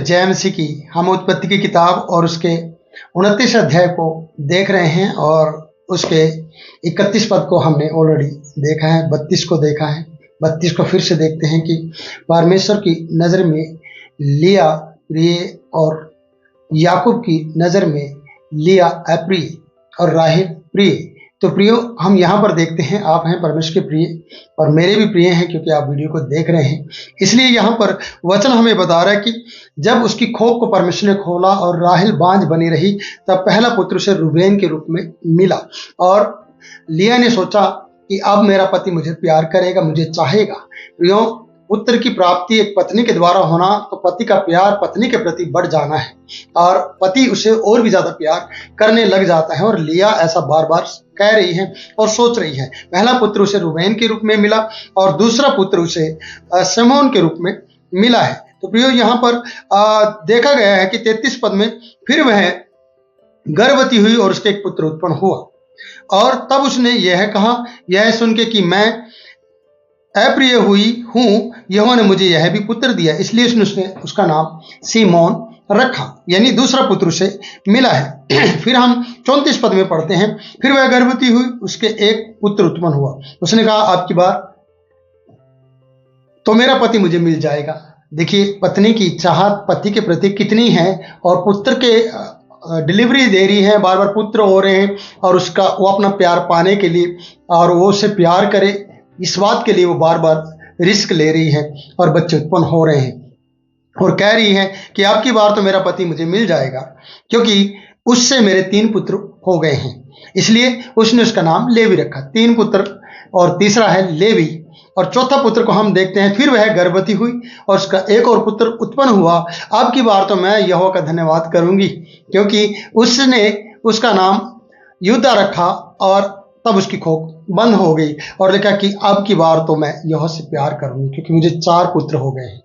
JMC की हम उत्पत्ति की किताब और उसके 29 अध्याय को देख रहे हैं और उसके 31 पद को हमने ऑलरेडी देखा है, 32 को देखा है। 32 को फिर से देखते हैं कि परमेश्वर की नज़र में लिया प्रिय और याकूब की नज़र में लिया अप्रिय और राहेल प्रिय। तो प्रियो, हम यहाँ पर देखते हैं आप हैं परमेश्वर के प्रिय और मेरे भी प्रिय हैं, क्योंकि आप वीडियो को देख रहे हैं। इसलिए यहाँ पर वचन हमें बता रहा है कि जब उसकी खोप को परमेश्वर ने खोला और राहेल बांझ बनी रही, तब पहला पुत्र उसे रूबेन के रूप में मिला और लिया ने सोचा कि अब मेरा पति मुझे प्यार करेगा, मुझे चाहेगा। प्रियो, पुत्र की प्राप्ति एक पत्नी के द्वारा होना, तो पति का प्यार पत्नी के प्रति बढ़ जाना है और पति उसे और भी ज्यादा प्यार करने लग जाता है। और लिया ऐसा बार बार कह रही है और सोच रही है। पहला पुत्र उसे रूबेन के रूप में मिला और दूसरा पुत्र उसे सिमोन के रूप में मिला है। तो प्रियो, यहाँ पर देखा गया है कि 33 पद में फिर वह गर्भवती हुई और उसके एक पुत्र उत्पन्न हुआ और तब उसने यह कहा, यह सुन के कि मैं अप्रिय हुई हूँ, यहोवा ने मुझे यह भी पुत्र दिया, इसलिए उसने उसका नाम सीमोन रखा, यानी दूसरा पुत्र उसे मिला है। फिर हम 34 पद में पढ़ते हैं, फिर वह गर्भवती हुई, उसके एक पुत्र उत्पन्न हुआ। उसने कहा, आपकी बार तो मेरा पति मुझे मिल जाएगा। देखिए, पत्नी की चाहत पति के प्रति कितनी है और पुत्र के डिलीवरी दे रही है, बार बार पुत्र हो रहे हैं और उसका वो अपना प्यार पाने के लिए और वो उसे प्यार करे, इस बात के लिए वो बार बार रिस्क ले रही है और बच्चे उत्पन्न हो रहे हैं और कह रही है कि आपकी बार तो मेरा पति मुझे मिल जाएगा, क्योंकि उससे मेरे 3 पुत्र हो गए हैं। इसलिए उसने उसका नाम लेवी रखा। 3 पुत्र और तीसरा है लेवी। और चौथा पुत्र को हम देखते हैं, फिर वह गर्भवती हुई और उसका एक और पुत्र उत्पन्न हुआ। अब की बार तो मैं यहोवा का धन्यवाद करूंगी, क्योंकि उसने उसका नाम युद्धा रखा और तब उसकी खोप बंद हो गई और लिखा कि अब की बार तो मैं यहोवा से प्यार करूंगी, क्योंकि मुझे 4 पुत्र हो गए हैं,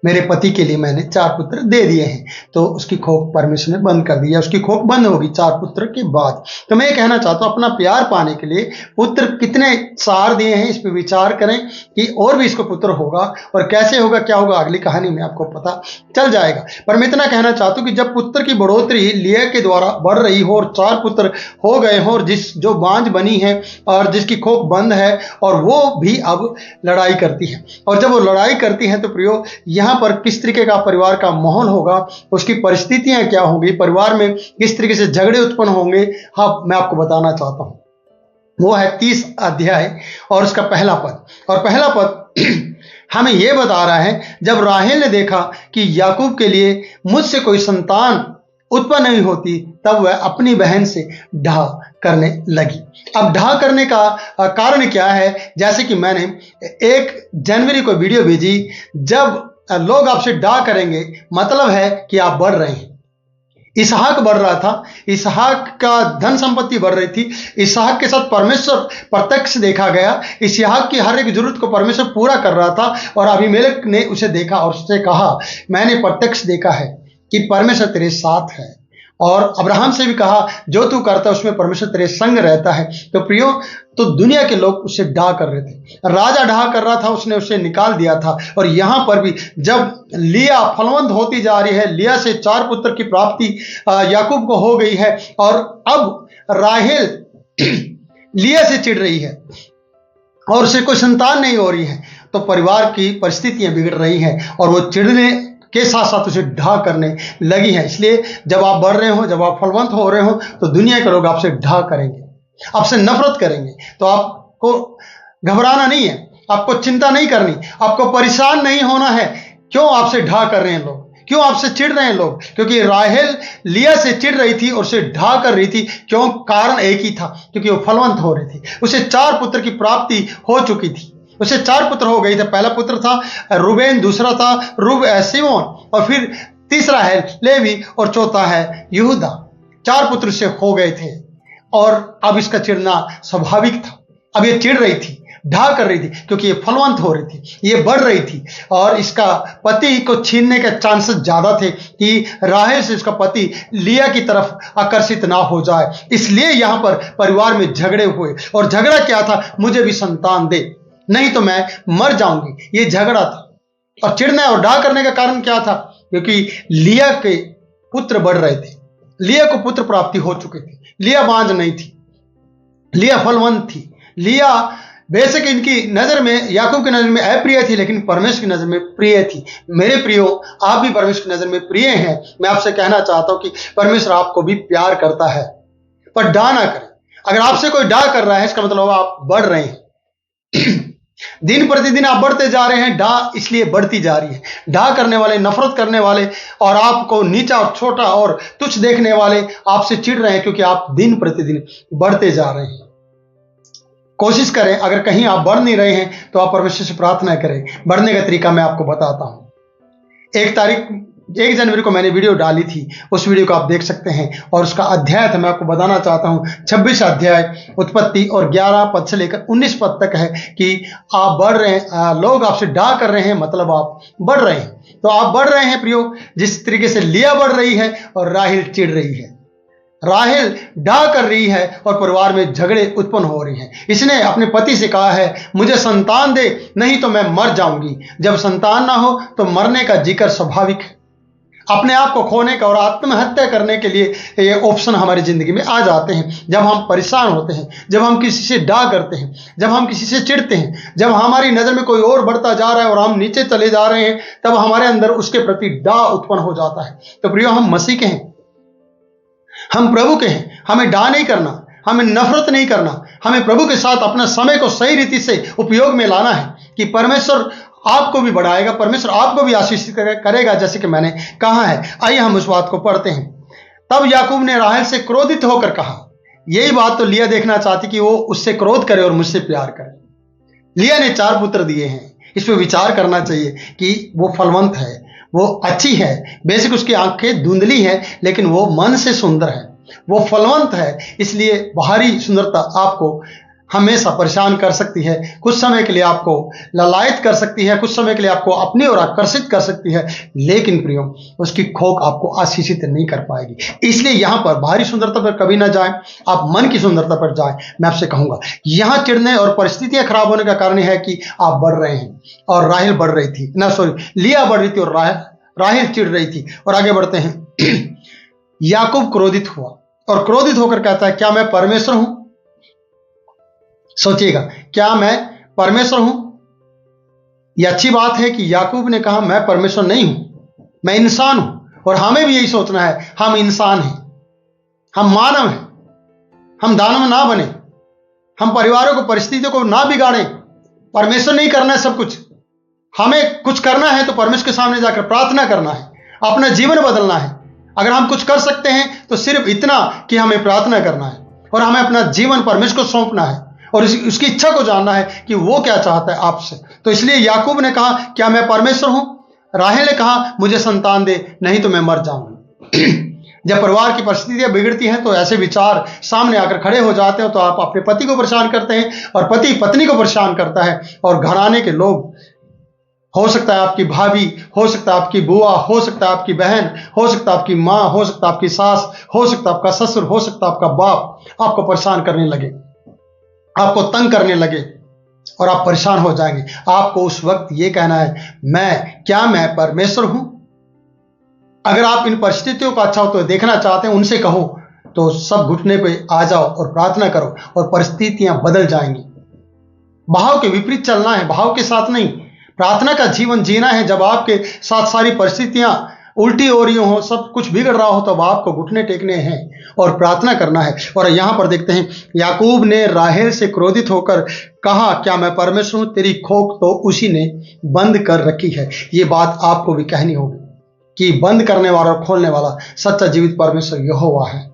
मेरे पति के लिए मैंने 4 पुत्र दे दिए हैं। तो उसकी खोप परमेश्वर ने बंद कर दिया, उसकी खोप बंद होगी 4 पुत्र के बाद। तो मैं ये कहना चाहता हूँ, अपना प्यार पाने के लिए पुत्र कितने 4 दिए हैं, इस पर विचार करें कि और भी इसको पुत्र होगा और कैसे होगा, क्या होगा, अगली कहानी में आपको पता चल जाएगा। पर मैं इतना कहना चाहता हूँ कि जब पुत्र की बढ़ोतरी लिया के द्वारा बढ़ रही हो और 4 पुत्र हो गए हो और जो बांझ बनी है और जिसकी खोप बंद है और वो भी अब लड़ाई करती है, और जब वो लड़ाई करती है तो प्रियो, यहाँ पर किस तरीके का परिवार का माहौल होगा, उसकी परिस्थितियां क्या होंगी, परिवार में किस तरीके से झगड़े उत्पन्न होंगे, हाँ मैं आपको बताना चाहता हूं। वो है 30 अध्याय और उसका पहला पद। और पहला पद हमें यह बता रहा है, जब राहेल ने देखा कि याकूब के लिए मुझसे कोई संतान उत्पन्न नहीं होती, तब वह अपनी बहन से ढा करने लगी। अब ढा करने का कारण क्या है? जैसे कि मैंने 1 जनवरी को वीडियो भेजी, जब लोग आपसे डा करेंगे मतलब है कि आप बढ़ रहे हैं। इसहाक बढ़ रहा था, इसहाक का धन संपत्ति बढ़ रही थी, इसहाक के साथ परमेश्वर प्रत्यक्ष देखा गया, इसहाक की हर एक जरूरत को परमेश्वर पूरा कर रहा था। और अबीमेलेक ने उसे देखा और उससे कहा, मैंने प्रत्यक्ष देखा है कि परमेश्वर तेरे साथ है। और अब्राहम से भी कहा, जो तू करता है उसमें परमेश्वर तेरे संग रहता है। तो प्रियो, तो दुनिया के लोग उसे ढा कर रहे थे, राजा ढा कर रहा था, उसने उसे निकाल दिया था। और यहाँ पर भी जब लिया फलवंत होती जा रही है, लिया से 4 पुत्र की प्राप्ति याकूब को हो गई है और अब राहेल लिया से चिढ़ रही है और उसे कोई संतान नहीं हो रही है, तो परिवार की परिस्थितियां बिगड़ रही हैं और वो चिढ़ने के साथ साथ उसे ढा करने लगी है। इसलिए जब आप बढ़ रहे हो, जब आप फलवंत हो रहे हो, तो दुनिया के लोग आपसे ढा करेंगे, आपसे नफरत करेंगे। तो आपको घबराना नहीं है, आपको चिंता नहीं करनी, आपको परेशान नहीं होना है। क्यों आपसे ढा कर रहे हैं लोग, क्यों आपसे चिढ़ रहे हैं लोग? क्योंकि राहेल लिया से चिढ़ रही थी और उसे ढा कर रही थी। क्यों? कारण एक ही था, क्योंकि वो फलवंत हो रही थी, उसे 4 पुत्र की प्राप्ति हो चुकी थी, उसे 4 पुत्र हो गई थे। पहला पुत्र था रूबेन, दूसरा था सिमोन और फिर तीसरा है लेवी और चौथा है यहूदा। 4 पुत्र से हो गए थे और अब इसका चिढ़ना स्वाभाविक था। अब ये चिढ़ रही थी, ढा कर रही थी, क्योंकि ये फलवंत हो रही थी, ये बढ़ रही थी और इसका पति को छीनने के चांसेस ज्यादा थे कि राहेल से इसका पति लिया की तरफ आकर्षित ना हो जाए। इसलिए यहां पर परिवार में झगड़े हुए और झगड़ा क्या था? मुझे भी संतान दे, नहीं तो मैं मर जाऊंगी, ये झगड़ा था। और चिढ़ने और डा करने का कारण क्या था? क्योंकि लिया के पुत्र बढ़ रहे थे, लिया को पुत्र प्राप्ति हो चुके थे, लिया बांझ नहीं थी, लिया फलवंत थी, लिया बेशक इनकी नजर में, याकूब की नजर में अप्रिय थी, लेकिन परमेश्वर की नजर में प्रिय थी। मेरे प्रियो, आप भी परमेश्वर की नजर में प्रिय हैं। मैं आपसे कहना चाहता हूं कि परमेश्वर आपको भी प्यार करता है, पर डा ना करें। अगर आपसे कोई डा कर रहा है, इसका मतलब आप बढ़ रहे हैं। दिन प्रतिदिन आप बढ़ते जा रहे हैं, डा इसलिए बढ़ती जा रही है। डा करने वाले, नफरत करने वाले और आपको नीचा और छोटा और तुच्छ देखने वाले आपसे चिढ़ रहे हैं, क्योंकि आप दिन प्रतिदिन बढ़ते जा रहे हैं। कोशिश करें, अगर कहीं आप बढ़ नहीं रहे हैं तो आप परमेश्वर से प्रार्थना करें। बढ़ने का तरीका मैं आपको बताता हूं। 1 जनवरी को मैंने वीडियो डाली थी, उस वीडियो को आप देख सकते हैं, और उसका अध्याय था, मैं आपको बताना चाहता हूं, 26 अध्याय उत्पत्ति और 11 पद से लेकर 19 पद तक है कि आप बढ़ रहे हैं, लोग आपसे डा कर रहे हैं, मतलब आप बढ़ रहे हैं। तो आप बढ़ रहे हैं प्रियो, जिस तरीके से लिया बढ़ रही है और राहेल चिढ़ रही है। राहेल डा कर रही है और परिवार में झगड़े उत्पन्न हो रही हैं। इसने अपने पति से कहा है, मुझे संतान दे, नहीं तो मैं मर जाऊंगी। जब संतान ना हो तो मरने का जिक्र स्वाभाविक है। अपने आप को खोने का और आत्महत्या करने के लिए ये ऑप्शन हमारी जिंदगी में आ जाते हैं। जब हम परेशान होते हैं, जब हम किसी से डा करते हैं, जब हम किसी से चिढ़ते हैं, जब हमारी नजर में कोई और बढ़ता जा रहा है और हम नीचे चले जा रहे हैं, तब हमारे अंदर उसके प्रति डा उत्पन्न हो जाता है। तो प्रियो, हम मसीह के हैं, हम प्रभु के हैं। हमें डा नहीं करना, हमें नफरत नहीं करना, हमें प्रभु के साथ अपना समय को सही रीति से उपयोग में लाना है कि परमेश्वर आपको भी बढ़ाएगा, परमेश्वर आपको भी आशीषित करेगा, जैसे कि मैंने कहा है। आइए हम उस बात को पढ़ते हैं। तब याकूब ने राहेल से क्रोधित होकर कहा, यही बात तो लिया देखना चाहती कि वो उससे क्रोध करे और मुझसे प्यार करे। लिया ने 4 पुत्र दिए हैं, इस पर विचार करना चाहिए कि वो फलवंत है, वो अच्छी है। बेशक उसकी आंखें धुंधली है, लेकिन वो मन से सुंदर है, वो फलवंत है। इसलिए बाहरी सुंदरता आपको हमेशा परेशान कर सकती है, कुछ समय के लिए आपको ललायत कर सकती है, कुछ समय के लिए आपको अपनी ओर आकर्षित कर सकती है, लेकिन प्रियो, उसकी खोक आपको आशीषित नहीं कर पाएगी। इसलिए यहां पर बाहरी सुंदरता पर कभी ना जाएं, आप मन की सुंदरता पर जाएं। मैं आपसे कहूंगा, यहां चिढ़ने और परिस्थितियां खराब होने का कारण है कि आप बढ़ रहे हैं और राहेल बढ़ रही थी, लिया बढ़ रही थी और राहेल चिढ़ रही थी। और आगे बढ़ते हैं। याकूब क्रोधित हुआ और क्रोधित होकर कहता है, क्या मैं परमेश्वर हूं? सोचिएगा, क्या मैं परमेश्वर हूं? यह अच्छी बात है कि याकूब ने कहा, मैं परमेश्वर नहीं हूं, मैं इंसान हूं। और हमें भी यही सोचना है, हम इंसान हैं, हम मानव हैं, हम दानव ना बने, हम परिवारों को, परिस्थितियों को ना बिगाड़ें। परमेश्वर नहीं करना है सब कुछ, हमें कुछ करना है तो परमेश्वर के सामने जाकर प्रार्थना करना है, अपना जीवन बदलना है। अगर हम कुछ कर सकते हैं तो सिर्फ इतना कि हमें प्रार्थना करना है और हमें अपना जीवन परमेश्वर को सौंपना है और उसकी इच्छा को जानना है कि वो क्या चाहता है आपसे। तो इसलिए याकूब ने कहा, क्या मैं परमेश्वर हूं? राहेल ने कहा, मुझे संतान दे, नहीं तो मैं मर जाऊंगी। जब परिवार की परिस्थितियां बिगड़ती हैं तो ऐसे विचार सामने आकर खड़े हो जाते हैं, तो आप अपने पति को परेशान करते हैं और पति पत्नी को परेशान करता है, और घराने के लोग, हो सकता है आपकी भाभी, हो सकता है आपकी बुआ, हो सकता है आपकी बहन, हो सकता है आपकी माँ, हो सकता है आपकी सास, हो सकता है आपका ससुर, हो सकता है आपका बाप, आपको परेशान करने लगे, आपको तंग करने लगे और आप परेशान हो जाएंगे। आपको उस वक्त ये कहना है, क्या मैं परमेश्वर हूं? अगर आप इन परिस्थितियों का अच्छा तो देखना चाहते हैं, उनसे कहो तो सब घुटने पे आ जाओ और प्रार्थना करो और परिस्थितियां बदल जाएंगी। भाव के विपरीत चलना है, भाव के साथ नहीं। प्रार्थना का जीवन जीना है। जब आपके साथ सारी परिस्थितियां उल्टी हो रही हो, सब कुछ बिगड़ रहा हो, तब आपको घुटने टेकने हैं और प्रार्थना करना है। और यहां पर देखते हैं, याकूब ने राहेल से क्रोधित होकर कहा, क्या मैं परमेश्वर हूं? तेरी खोक तो उसी ने बंद कर रखी है। ये बात आपको भी कहनी होगी कि बंद करने वाला और खोलने वाला सच्चा जीवित परमेश्वर यहोवा है।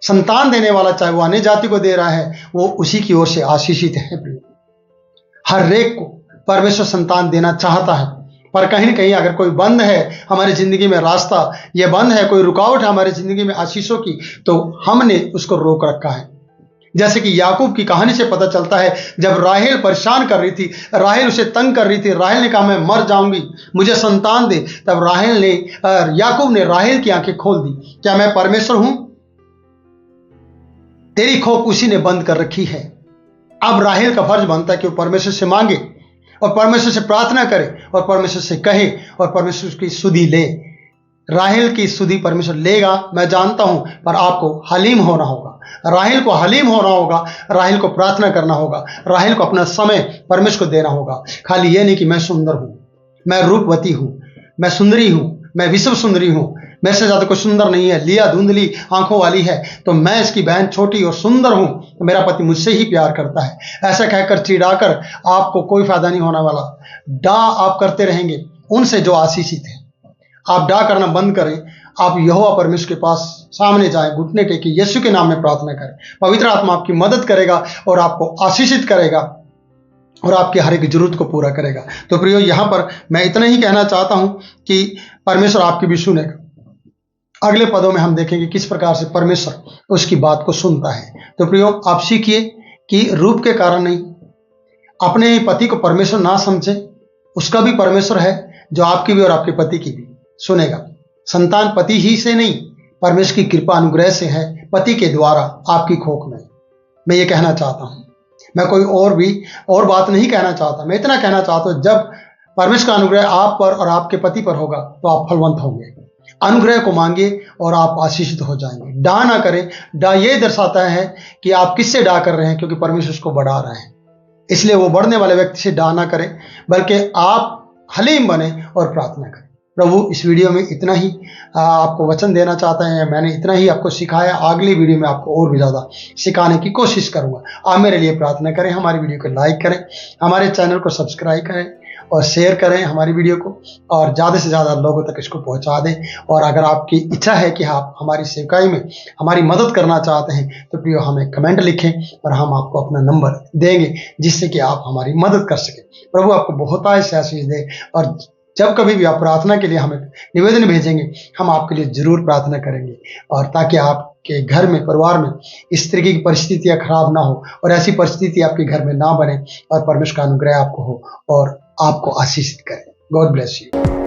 संतान देने वाला, चाहे वो अन्य जाति को दे रहा है, वो उसी की ओर से आशीषित है। हर एक को परमेश्वर संतान देना चाहता है, पर कहीं न कहीं अगर कोई बंद है हमारी जिंदगी में, रास्ता ये बंद है, कोई रुकावट है हमारी जिंदगी में आशीषों की, तो हमने उसको रोक रखा है। जैसे कि याकूब की कहानी से पता चलता है, जब राहेल परेशान कर रही थी, राहेल उसे तंग कर रही थी, राहेल ने कहा मैं मर जाऊंगी, मुझे संतान दे, तब याकूब ने राहेल की आंखें खोल दी। क्या मैं परमेश्वर हूं? तेरी खोक उसी ने बंद कर रखी है। अब राहेल का फर्ज बनता है कि वो परमेश्वर से मांगे और परमेश्वर से प्रार्थना करे और परमेश्वर से कहे और परमेश्वर की सुधि ले। राहेल की सुधि परमेश्वर लेगा, मैं जानता हूं, पर आपको हलीम होना होगा। राहेल को हलीम होना होगा, राहेल को प्रार्थना करना होगा, राहेल को अपना समय परमेश्वर को देना होगा। खाली ये नहीं कि मैं सुंदर हूं, मैं रूपवती हूं, मैं सुंदरी हूं, मैं विश्व सुंदरी हूं, मेरे से ज्यादा कोई सुंदर नहीं है, लिया धुंधली आंखों वाली है, तो मैं इसकी बहन छोटी और सुंदर हूं, तो मेरा पति मुझसे ही प्यार करता है। ऐसा कहकर चिढ़ाकर आपको कोई फायदा नहीं होने वाला। डा आप करते रहेंगे उनसे जो आशीषित है। आप डा करना बंद करें, आप यहोवा परमेश्वर के पास सामने जाएं, घुटने टेके यीशु के नाम में प्रार्थना करें। पवित्र आत्मा आपकी मदद करेगा और आपको आशीषित करेगा और आपकी हर एक जरूरत को पूरा करेगा। तो प्रियो, यहाँ पर मैं इतना ही कहना चाहता हूं कि परमेश्वर आपकी भी सुनेगा। अगले पदों में हम देखेंगे किस प्रकार से परमेश्वर उसकी बात को सुनता है। तो प्रियो, आप सीखिए कि रूप के कारण नहीं, अपने पति को परमेश्वर ना समझे, उसका भी परमेश्वर है जो आपकी भी और आपके पति की भी सुनेगा। संतान पति ही से नहीं, परमेश्वर की कृपा अनुग्रह से है, पति के द्वारा आपकी खोख में। मैं ये कहना चाहता हूं, मैं कोई और बात नहीं कहना चाहता। मैं इतना कहना चाहता हूं, जब परमेश्वर का अनुग्रह आप पर और आपके पति पर होगा तो आप फलवंत होंगे। अनुग्रह को मांगिए और आप आशीषित हो जाएंगे। डा ना करें। डा ये दर्शाता है कि आप किससे डा कर रहे हैं, क्योंकि परमेश्वर उसको बढ़ा रहे हैं, इसलिए वो बढ़ने वाले व्यक्ति से डा ना करें, बल्कि आप हलीम बने और प्रार्थना करें। प्रभु इस वीडियो में इतना ही आपको वचन देना चाहता है। मैंने इतना ही आपको सिखाया। अगली वीडियो में आपको और भी ज़्यादा सिखाने की कोशिश करूंगा। आप मेरे लिए प्रार्थना करें, हमारी वीडियो को लाइक करें, हमारे चैनल को सब्सक्राइब करें और शेयर करें हमारी वीडियो को, और ज़्यादा से ज़्यादा लोगों तक इसको पहुंचा दें। और अगर आपकी इच्छा है कि आप हमारी सेवकाई में हमारी मदद करना चाहते हैं तो प्रियो हमें कमेंट लिखें और हम आपको अपना नंबर देंगे, जिससे कि आप हमारी मदद कर सकें। प्रभु आपको बहुत आशीष दे। और जब कभी भी आप प्रार्थना के लिए हमें निवेदन भेजेंगे, हम आपके लिए जरूर प्रार्थना करेंगे, और ताकि आपके घर में, परिवार में इस तरीके की परिस्थितियां खराब ना हो और ऐसी परिस्थिति आपके घर में ना बने, और परमेश्वर का अनुग्रह आपको हो और आपको आशीषित करे। God bless you.